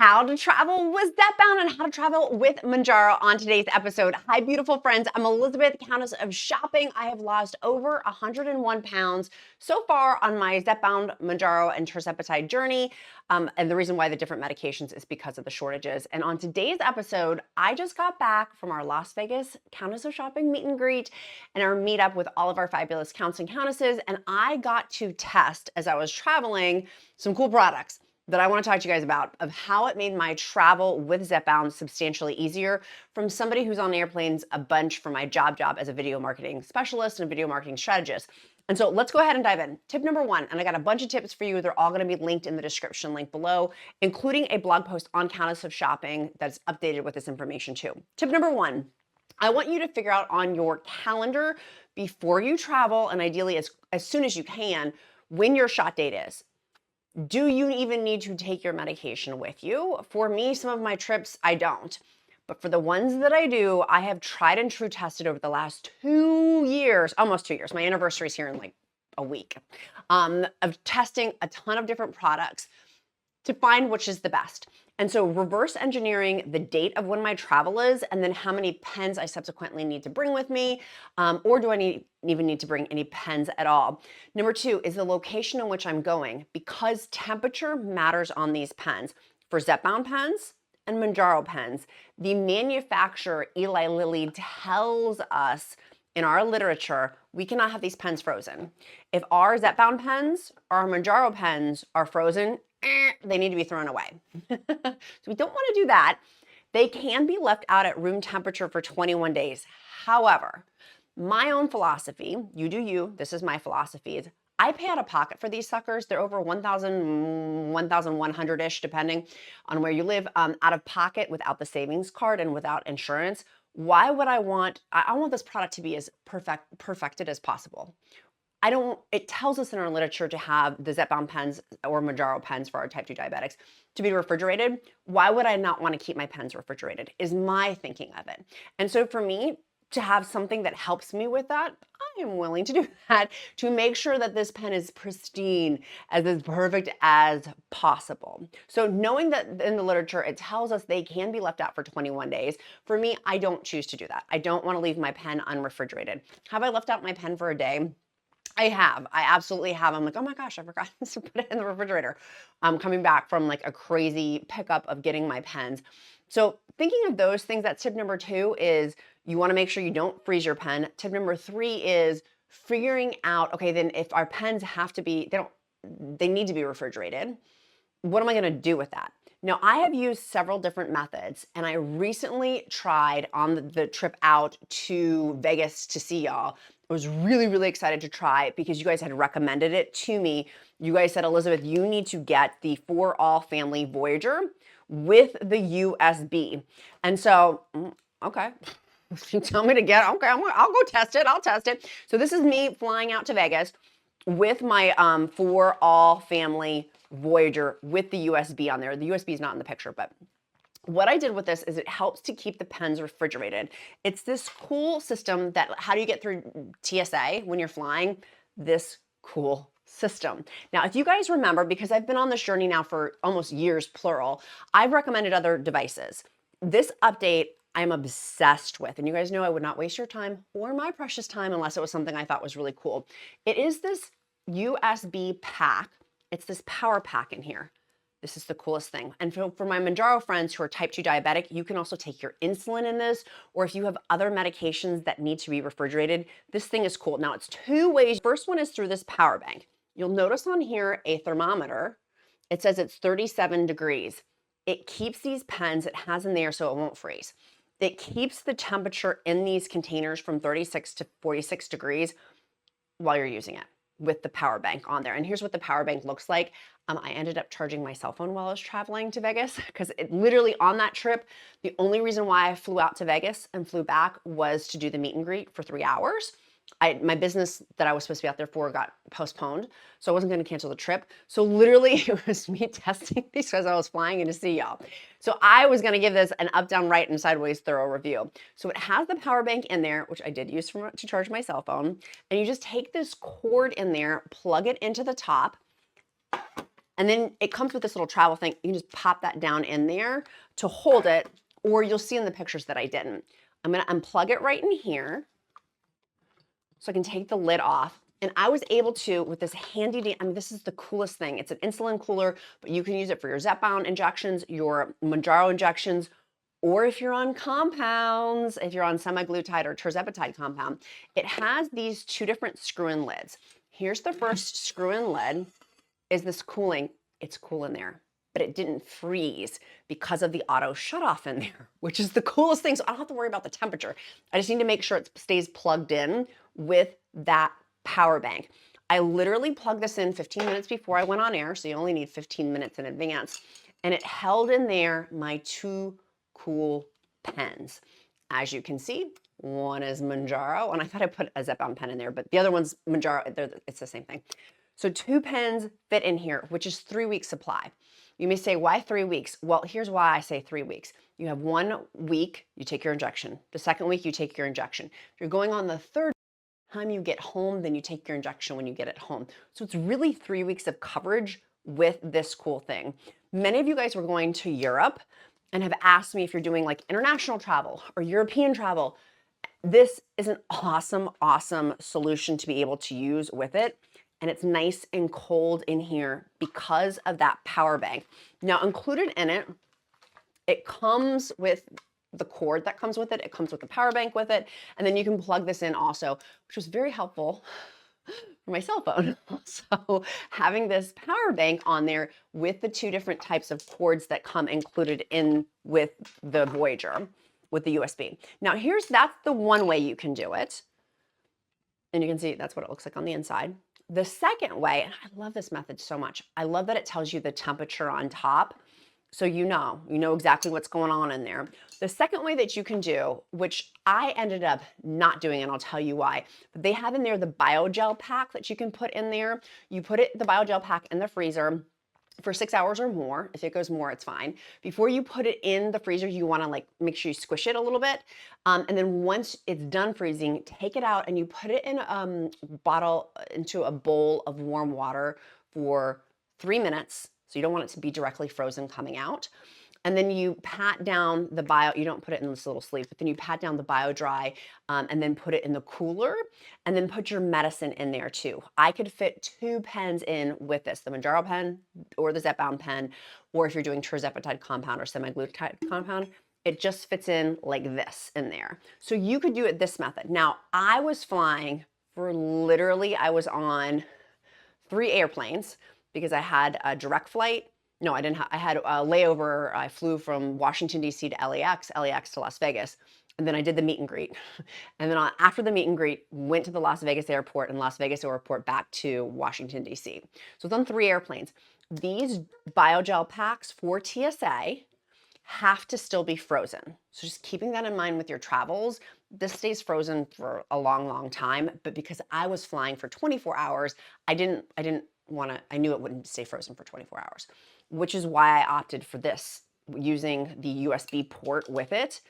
how to travel with Zepbound and how to travel with Mounjaro on today's episode. Hi, beautiful friends. I'm Elizabeth, Countess of Shopping. I have lost over 101 pounds so far on my Zepbound, Mounjaro, and TIRZEPATIDE journey. And the reason why the different medications is because of the shortages. And on today's episode, I just got back from our Las Vegas Countess of Shopping meet and greet and our meetup with all of our fabulous counts and countesses. And I got to test, as I was traveling, some cool products that I want to talk to you guys about, of how it made my travel with Zepbound substantially easier from somebody who's on airplanes a bunch for my job as a video marketing specialist and a video marketing strategist. And so let's go ahead and dive in. Tip number one, and I got a bunch of tips for you. They're all going to be linked in the description link below, including a blog post on Countess of Shopping that's updated with this information too. Tip number one, I want you to figure out on your calendar before you travel, and ideally as soon as you can, when your shot date is. Do you even need to take your medication with you? For me, some of my trips, I don't. But for the ones that I do, I have tried and true tested over the last 2 years, almost 2 years. My anniversary is here in like a week, of testing a ton of different products to find which is the best. And so reverse engineering the date of when my travel is, and then how many pens I subsequently need to bring with me, or do I even need to bring any pens at all? Number two is the location in which I'm going, because temperature matters on these pens. For Zepbound pens and Mounjaro pens, the manufacturer, Eli Lilly, tells us in our literature, we cannot have these pens frozen. If our Zepbound pens or our Mounjaro pens are frozen, they need to be thrown away. So we don't want to do that. They can be left out at room temperature for 21 days. However, my own philosophy, you do you, this is my philosophy, is I pay out of pocket for these suckers. They're over 1,000, 1,100-ish, depending on where you live, out of pocket without the savings card and without insurance. Why would I want this product to be as perfected as possible. It tells us in our literature to have the Zepbound pens or Mounjaro pens for our type 2 diabetics to be refrigerated. Why would I not want to keep my pens refrigerated is my thinking of it. And so for me to have something that helps me with that, I am willing to do that to make sure that this pen is pristine, as perfect as possible. So knowing that in the literature, it tells us they can be left out for 21 days. For me, I don't choose to do that. I don't want to leave my pen unrefrigerated. Have I left out my pen for a day? I have. I absolutely have. I'm like, oh my gosh, I forgot to put it in the refrigerator. I'm coming back from like a crazy pickup of getting my pens. So thinking of those things, that's tip number two, is you want to make sure you don't freeze your pen. Tip number three is figuring out, okay, then if our pens have to be, they need to be refrigerated. What am I going to do with that? Now, I have used several different methods, and I recently tried on the trip out to Vegas to see y'all. I was really, really excited to try it because you guys had recommended it to me. You guys said, Elizabeth, you need to get the For All Family Voyager with the USB. And so, okay, if you tell me to get, okay, I'll go test it. I'll test it. So this is me flying out to Vegas with my For All Family Voyager with the USB on there. The USB is not in the picture, but what I did with this is it helps to keep the pens refrigerated. It's this cool system that, how do you get through TSA when you're flying? This cool system. Now, if you guys remember, because I've been on this journey now for almost years, plural, I've recommended other devices. This update I'm obsessed with, and you guys know I would not waste your time or my precious time unless it was something I thought was really cool. It is this USB pack. It's this power pack in here. This is the coolest thing. And for my Mounjaro friends who are type 2 diabetic, you can also take your insulin in this, or if you have other medications that need to be refrigerated, this thing is cool. Now, it's two ways. First one is through this power bank. You'll notice on here a thermometer. It says it's 37 degrees. It keeps these pens, it has in there so it won't freeze. It keeps the temperature in these containers from 36 to 46 degrees while you're using it with the power bank on there. And here's what the power bank looks like. I ended up charging my cell phone while I was traveling to Vegas because it literally on that trip, the only reason why I flew out to Vegas and flew back was to do the meet and greet for 3 hours. My business that I was supposed to be out there for got postponed, so I wasn't going to cancel the trip. So literally it was me testing these as I was flying in to see y'all. So I was going to give this an up, down, right, and sideways thorough review. So it has the power bank in there, which I did use to charge my cell phone. And you just take this cord in there, plug it into the top, And then it comes with this little travel thing. You can just pop that down in there to hold it, or you'll see in the pictures that I didn't. I'm gonna unplug it right in here so I can take the lid off. And I was able to, with this handy, I mean, this is the coolest thing. It's an insulin cooler, but you can use it for your Zepbound injections, your Mounjaro injections, or if you're on compounds, if you're on semaglutide or tirzepatide compound. It has these two different screw-in lids. Here's the first screw-in lid. Is this cooling? It's cool in there, but it didn't freeze because of the auto shut-off in there, which is the coolest thing. So I don't have to worry about the temperature. I just need to make sure it stays plugged in with that power bank. I literally plugged this in 15 minutes before I went on air, so you only need 15 minutes in advance. And it held in there my two cool pens. As you can see, one is Mounjaro, and I thought I put a Zepbound pen in there, but the other one's Mounjaro. It's the same thing. So 2 pens fit in here, which is 3 weeks supply. You may say, why 3 weeks? Well, here's why I say 3 weeks. You have 1 week, you take your injection. The second week, you take your injection. If you're going on the third time you get home, then you take your injection when you get it home. So it's really 3 weeks of coverage with this cool thing. Many of you guys were going to Europe and have asked me if you're doing like international travel or European travel. This is an awesome, awesome solution to be able to use with it. And it's nice and cold in here because of that power bank. Now, included in it, it comes with the cord that comes with it. It comes with the power bank with it. And then you can plug this in also, which was very helpful for my cell phone. So having this power bank on there with the 2 different types of cords that come included in with the Voyager, with the USB. Now that's the one way you can do it. And you can see that's what it looks like on the inside. The second way, and I love this method so much, I love that it tells you the temperature on top. So you know exactly what's going on in there. The second way that you can do, which I ended up not doing, and I'll tell you why, but they have in there the Biogel Pack that you can put in there. You put the Biogel Pack in the freezer for 6 hours or more. If it goes more, it's fine. Before you put it in the freezer, you want to like make sure you squish it a little bit. And then once it's done freezing, take it out and you put it in a bottle, into a bowl of warm water for 3 minutes. So you don't want it to be directly frozen coming out. And then you pat down the you don't put it in this little sleeve, but then you pat down the Bio-Dry and then put it in the cooler and then put your medicine in there too. I could fit 2 pens in with this, the Mounjaro pen or the Zepbound pen, or if you're doing tirzepatide compound or semaglutide compound, it just fits in like this in there. So you could do it this method. Now, I was flying for literally, I was on 3 airplanes because I had a direct flight. No, I didn't. I had a layover. I flew from Washington, D.C. to LAX to Las Vegas. And then I did the meet and greet. And then after the meet and greet, went to the Las Vegas airport and Las Vegas airport back to Washington, D.C. So it's on 3 airplanes. These Biogel packs for TSA have to still be frozen. So just keeping that in mind with your travels, this stays frozen for a long, long time. But because I was flying for 24 hours, I didn't want to, I knew it wouldn't stay frozen for 24 hours, which is why I opted for this, using the USB port with it.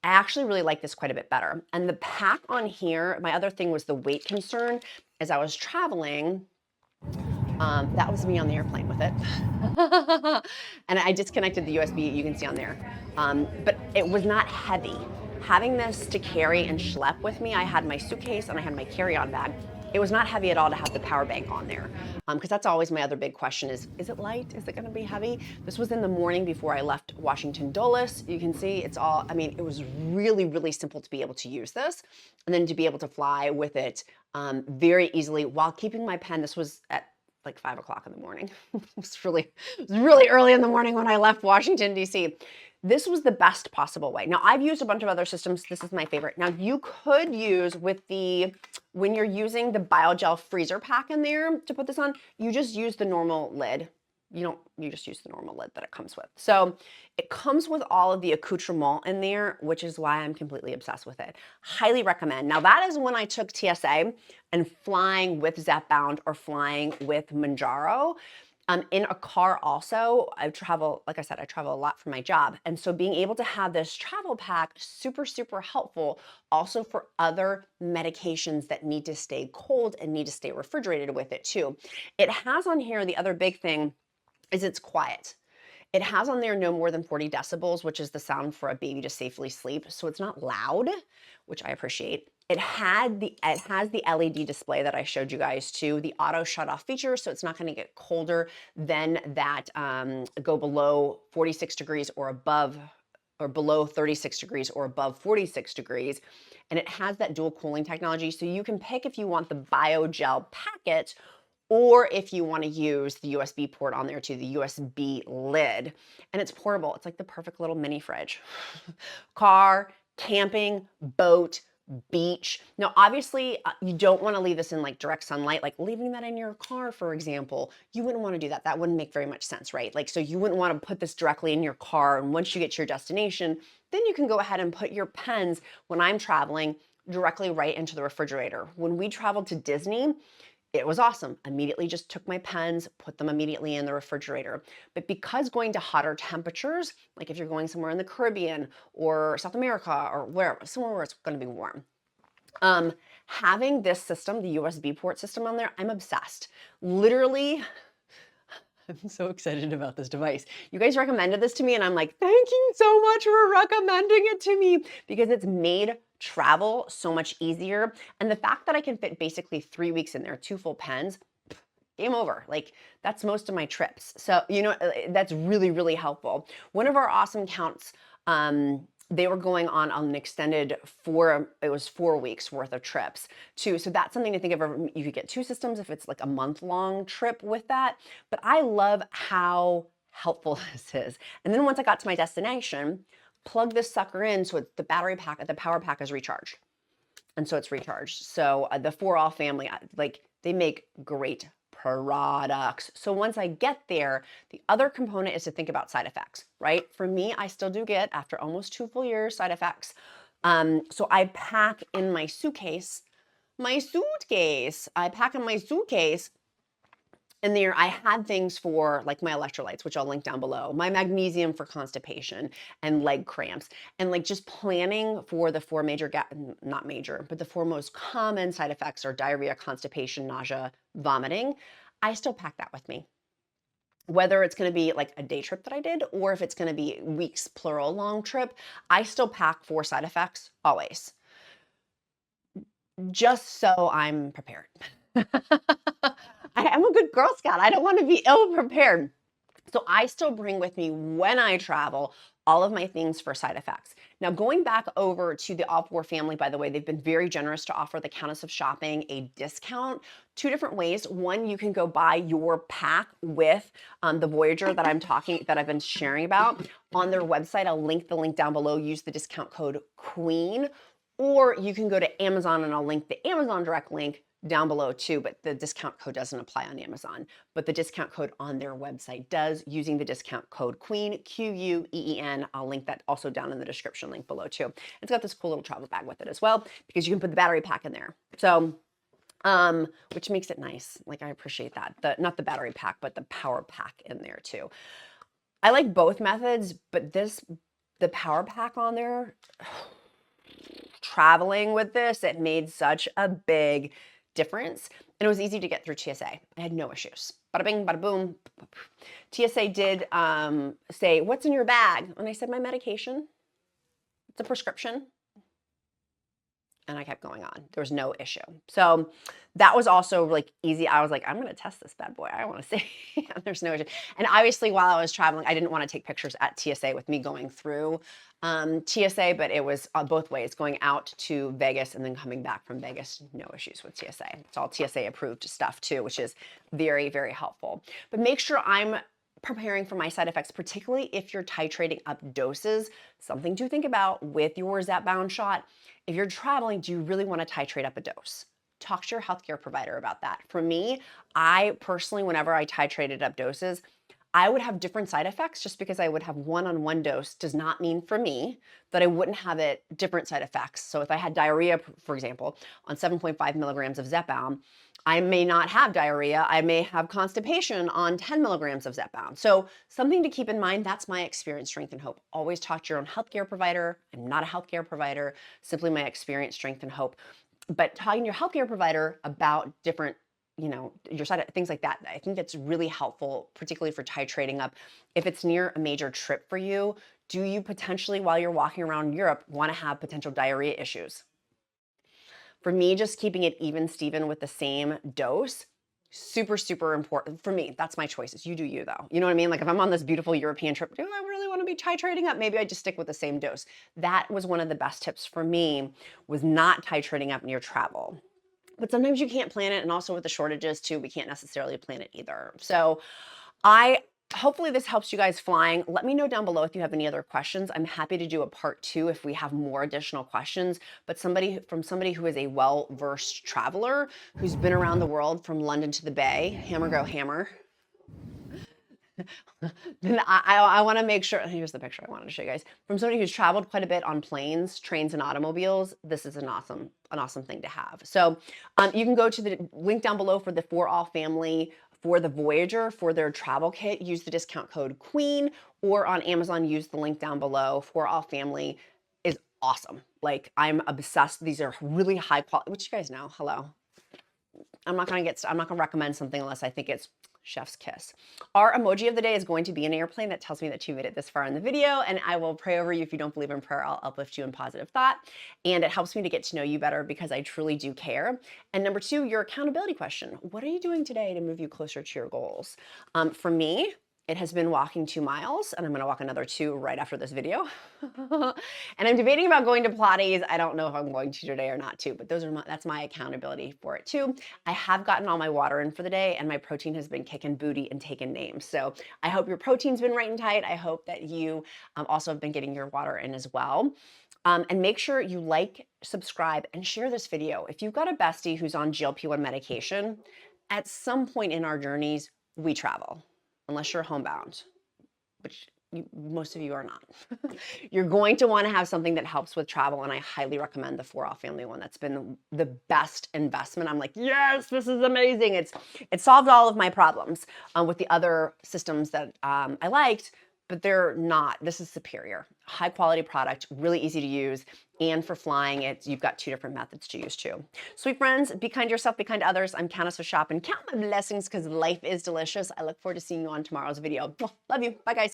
I actually really like this quite a bit better. And the pack on here, my other thing was the weight concern. As I was traveling, that was me on the airplane with it. And I disconnected the USB, you can see on there. But it was not heavy. Having this to carry and schlep with me, I had my suitcase and I had my carry-on bag. It was not heavy at all to have the power bank on there. Because that's always my other big question is it light? Is it gonna be heavy? This was in the morning before I left Washington Dulles. You can see it's all, I mean, it was really, really simple to be able to use this and then to be able to fly with it very easily while keeping my pen. This was at like 5 o'clock in the morning. It was really early in the morning when I left Washington, D.C. This was the best possible way. Now, I've used a bunch of other systems. This is my favorite. Now, you could use when you're using the Biogel freezer pack in there to put this on, you just use the normal lid. You just use the normal lid that it comes with. So it comes with all of the accoutrement in there, which is why I'm completely obsessed with it. Highly recommend. Now, that is when I took TSA and flying with Zepbound or flying with Mounjaro. In a car also, like I said, I travel a lot for my job. And so being able to have this travel pack, super, super helpful also for other medications that need to stay cold and need to stay refrigerated with it too. It has on here, the other big thing, is it's quiet. It has on there no more than 40 decibels, which is the sound for a baby to safely sleep. So it's not loud, which I appreciate. It has the LED display that I showed you guys too, the auto shut off feature. So it's not going to get colder than that, go below 46 degrees or above, or below 36 degrees or above 46 degrees. And it has that dual cooling technology. So you can pick if you want the Biogel packet, or if you want to use the USB port on there too, the USB lid. And it's portable. It's like the perfect little mini fridge. Car, camping, boat, beach. Now, obviously, you don't want to leave this in like direct sunlight, like leaving that in your car, for example. You wouldn't want to do that. That wouldn't make very much sense, right? Like, so you wouldn't want to put this directly in your car. And once you get to your destination, then you can go ahead and put your pens, when I'm traveling, directly right into the refrigerator. When we traveled to Disney, it was awesome. Immediately just took my pens, put them immediately in the refrigerator. But because going to hotter temperatures, like if you're going somewhere in the Caribbean or South America or wherever, somewhere where it's going to be warm, having this system, the USB port system on there, I'm obsessed. Literally, I'm so excited about this device. You guys recommended this to me and I'm like, thank you so much for recommending it to me, because it's made travel so much easier. And the fact that I can fit basically 3 weeks in there, 2 full pens, game over. Like, that's most of my trips. So, you know, that's really, really helpful. One of our awesome counts, they were going on an extended 4 weeks worth of trips too. So that's something to think of. You could get 2 systems if it's like a month-long trip with that. But I love how helpful this is. And then once I got to my destination, plug this sucker in so the battery pack, the power pack is recharged. And so it's recharged. So the 4All family, like, they make great products. So once I get there, the other component is to think about side effects, right? For me, I still do get, after almost 2 full years, side effects. So I pack in my suitcase, I pack in my suitcase. And there I had things for like my electrolytes, which I'll link down below, my magnesium for constipation and leg cramps, and like just planning for the 4 major, not major, but the 4 most common side effects are diarrhea, constipation, nausea, vomiting. I still pack that with me. Whether it's going to be like a day trip that I did, or if it's going to be weeks, plural, long trip, I still pack 4 side effects always, just so I'm prepared. I am a good Girl Scout. I don't want to be ill prepared. So I still bring with me, when I travel, all of my things for side effects. Now, going back over to the All 4 family, by the way, they've been very generous to offer the Countess of Shopping a discount 2 different ways. One, you can go buy your pack with the Voyager that I've been sharing about on their website. I'll link the link down below. Use the discount code QUEEN, or you can go to Amazon and I'll link the Amazon direct link down below too, but the discount code doesn't apply on Amazon, but the discount code on their website does, using the discount code QUEEN, QUEEN. I'll link that also down in the description link below too. It's got this cool little travel bag with it as well, because you can put the battery pack in there. So, which makes it nice. Like, I appreciate that. Not the battery pack, but the power pack in there too. I like both methods, but the power pack on there, traveling with this, it made such a big difference. And it was easy to get through TSA. I had no issues. Bada bing, bada boom. TSA did say, what's in your bag? And I said, my medication. It's a prescription. And I kept going on. There was no issue. So that was also like easy. I was like, I'm going to test this bad boy. I want to see. There's no issue. And obviously, while I was traveling, I didn't want to take pictures at TSA with me going through TSA, but it was both ways, going out to Vegas and then coming back from Vegas. No issues with TSA. It's all TSA approved stuff too, which is very, very helpful. But make sure I'm preparing for my side effects, particularly if you're titrating up doses. Something to think about with your Zepbound shot. If you're traveling, do you really want to titrate up a dose? Talk to your healthcare provider about that. For me, I personally, whenever I titrated up doses, I would have different side effects. Just because I would have one on one dose does not mean for me that I wouldn't have different side effects. So if I had diarrhea, for example, on 7.5 milligrams of Zepbound, I may not have diarrhea. I may have constipation on 10 milligrams of Zepbound. So something to keep in mind. That's my experience, strength, and hope. Always talk to your own healthcare provider. I'm not a healthcare provider, simply my experience, strength, and hope. But talking to your healthcare provider about different you know, your side, things like that. I think it's really helpful, particularly for titrating up. If it's near a major trip for you, do you potentially, while you're walking around Europe, want to have potential diarrhea issues? For me, just keeping it even Steven with the same dose, super, super important for me. That's my choices. You do you though. You know what I mean? Like if I'm on this beautiful European trip, do I really want to be titrating up? Maybe I just stick with the same dose. That was one of the best tips for me, was not titrating up near travel. But sometimes you can't plan it, and also with the shortages too, we can't necessarily plan it either. So hopefully this helps you guys flying. Let me know down below if you have any other questions. I'm happy to do a part 2 if we have more additional questions, but somebody who is a well-versed traveler, who's been around the world from London to the Bay, hammer go hammer. Then I want to make sure, here's the picture I wanted to show you guys. From somebody who's traveled quite a bit on planes, trains, and automobiles, this is an awesome thing to have. So you can go to the link down below for the For All Family, for the Voyager, for their travel kit, use the discount code QUEEN, or on Amazon, use the link down below. For All Family is awesome. Like, I'm obsessed. These are really high quality, which you guys know, hello. I'm not gonna recommend something unless I think it's chef's kiss. Our emoji of the day is going to be an airplane. That tells me that you made it this far in the video, and I will pray over you. If you don't believe in prayer, I'll uplift you in positive thought. And it helps me to get to know you better because I truly do care. And number 2, your accountability question. What are you doing today to move you closer to your goals? For me, it has been walking 2 miles, and I'm gonna walk another 2 right after this video. And I'm debating about going to Pilates. I don't know if I'm going to today or not too, but that's my accountability for it too. I have gotten all my water in for the day, and my protein has been kicking booty and taking names. So I hope your protein's been right and tight. I hope that you also have been getting your water in as well. And make sure you like, subscribe, and share this video. If you've got a bestie who's on GLP-1 medication, at some point in our journeys, we travel. Unless you're homebound, which most of you are not. You're going to want to have something that helps with travel, and I highly recommend the For All Family one. That's been the best investment. I'm like, yes, this is amazing. It solved all of my problems with the other systems that I liked, but they're not. This is superior. High quality product, really easy to use, and for flying, you've got 2 different methods to use too. Sweet friends, be kind to yourself, be kind to others. I'm Countess of Shop, and count my blessings because life is delicious. I look forward to seeing you on tomorrow's video. Love you. Bye, guys.